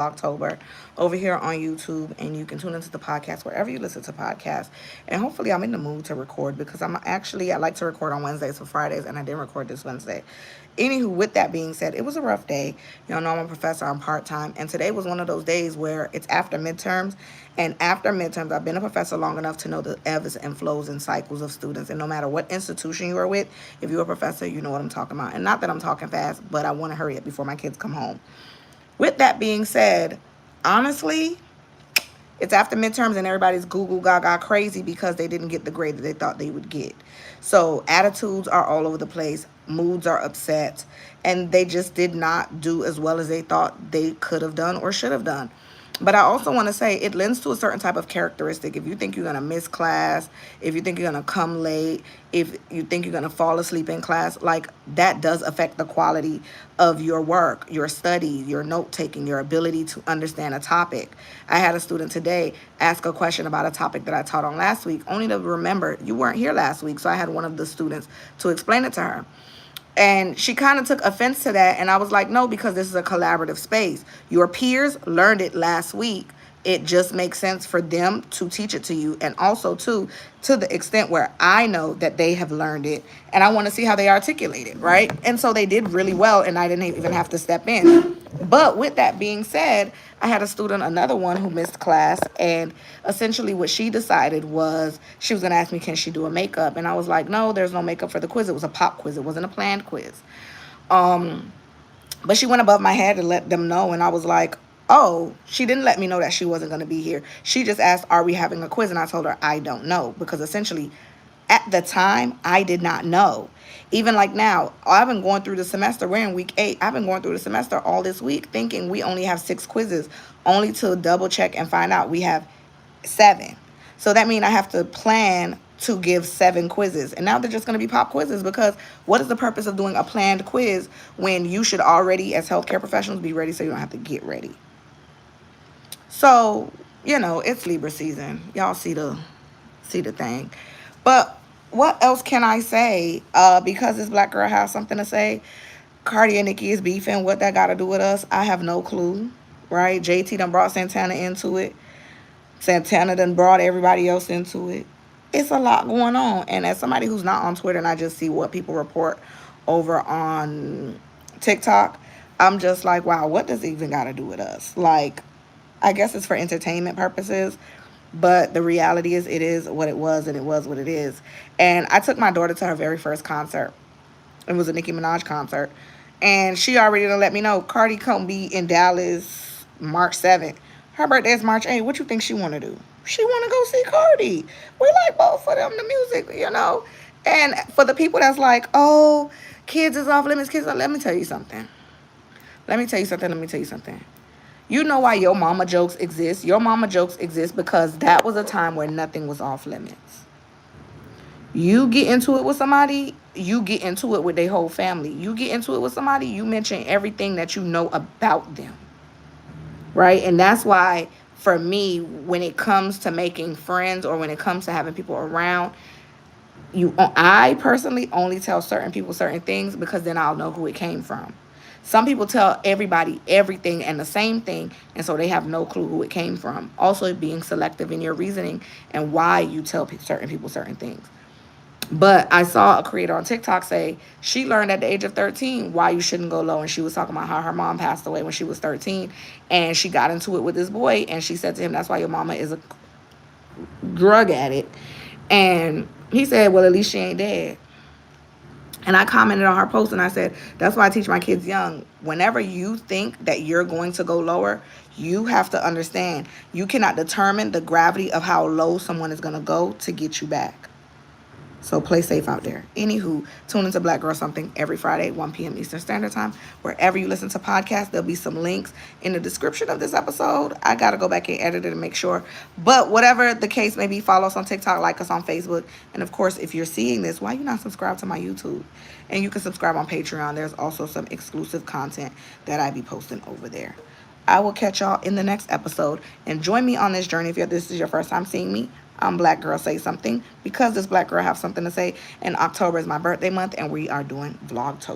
Vlogtober over here on YouTube, and you can tune into the podcast wherever you listen to podcasts. And hopefully, I'm in the mood to record because I like to record on Wednesdays or Fridays, and I didn't record this Wednesday. Anywho, with that being said, it was a rough day. Y'all know I'm a professor, I'm part time, and today was one of those days where it's after midterms. And after midterms, I've been a professor long enough to know the ebbs and flows and cycles of students. And no matter what institution you are with, if you're a professor, you know what I'm talking about. And not that I'm talking fast, but I want to hurry up before my kids come home. With that being said, honestly, it's after midterms and everybody's Google Gaga crazy because they didn't get the grade that they thought they would get. So attitudes are all over the place, moods are upset, and they just did not do as well as they thought they could have done or should have done. But I also want to say it lends to a certain type of characteristic. If you think you're going to miss class, if you think you're going to come late, if you think you're going to fall asleep in class, like that does affect the quality of your work, your study, your note taking, your ability to understand a topic. I had a student today ask a question about a topic that I taught on last week, only to remember you weren't here last week. So I had one of the students to explain it to her. And she kind of took offense to that. And I was like, no, because this is a collaborative space. Your peers learned it last week. It just makes sense for them to teach it to you. And also, too, to the extent where I know that they have learned it. And I want to see how they articulate it, right? And so they did really well. And I didn't even have to step in. But with that being said, I had a student, another one, who missed class. And essentially what she decided was she was going to ask me, can she do a makeup? And I was like, no, there's no makeup for the quiz. It was a pop quiz. It wasn't a planned quiz. But she went above my head to let them know. And I was like, oh, she didn't let me know that she wasn't going to be here. She just asked, are we having a quiz? And I told her, I don't know. Because essentially, at the time, I did not know. Even like now, I've been going through the semester. We're in week 8. I've been going through the semester all this week thinking we only have 6 quizzes, only to double check and find out we have 7. So that means I have to plan to give 7 quizzes. And now they're just going to be pop quizzes because what is the purpose of doing a planned quiz when you should already, as healthcare professionals, be ready so you don't have to get ready? So, it's Libra season. Y'all see the thing. But what else can I say? Because this black girl has something to say. Cardi and Nicki is beefing. What that got to do with us? I have no clue, right? JT done brought Santana into it. Santana done brought everybody else into it. It's a lot going on. And as somebody who's not on Twitter and I just see what people report over on TikTok, I'm just like, wow, what does it even got to do with us? Like, I guess it's for entertainment purposes. But the reality is it is what it was and it was what it is. And I took my daughter to her very first concert. It was a Nicki Minaj concert. And she already done let me know Cardi gonna be in Dallas March 7th. Her birthday is March 8th. What you think she want to do? She want to go see Cardi. We like both of them, the music. And for the people that's like, oh, kids is off limits, let me tell you something. You know why your mama jokes exist? Your mama jokes exist because that was a time where nothing was off limits. You get into it with somebody, you get into it with their whole family. You get into it with somebody, you mention everything that you know about them. Right? And that's why, for me, when it comes to making friends or when it comes to having people around, I personally only tell certain people certain things because then I'll know who it came from. Some people tell everybody everything and the same thing, and so they have no clue who it came from. Also, being selective in your reasoning and why you tell certain people certain things. But I saw a creator on TikTok say she learned at the age of 13 why you shouldn't go low. And she was talking about how her mom passed away when she was 13. And she got into it with this boy. And she said to him, that's why your mama is a drug addict. And he said, well, at least she ain't dead. And I commented on her post and I said, that's why I teach my kids young. Whenever you think that you're going to go lower, you have to understand you cannot determine the gravity of how low someone is going to go to get you back. So play safe out there. Anywho, tune into Black Girl Something every Friday, 1 p.m. Eastern Standard Time. Wherever you listen to podcasts, there'll be some links in the description of this episode. I got to go back and edit it and make sure. But whatever the case may be, follow us on TikTok, like us on Facebook. And of course, if you're seeing this, why you not subscribed to my YouTube? And you can subscribe on Patreon. There's also some exclusive content that I be posting over there. I will catch y'all in the next episode. And join me on this journey if this is your first time seeing me. I'm Black Girl Say Something because this black girl have something to say. And October is my birthday month and we are doing Vlogtober.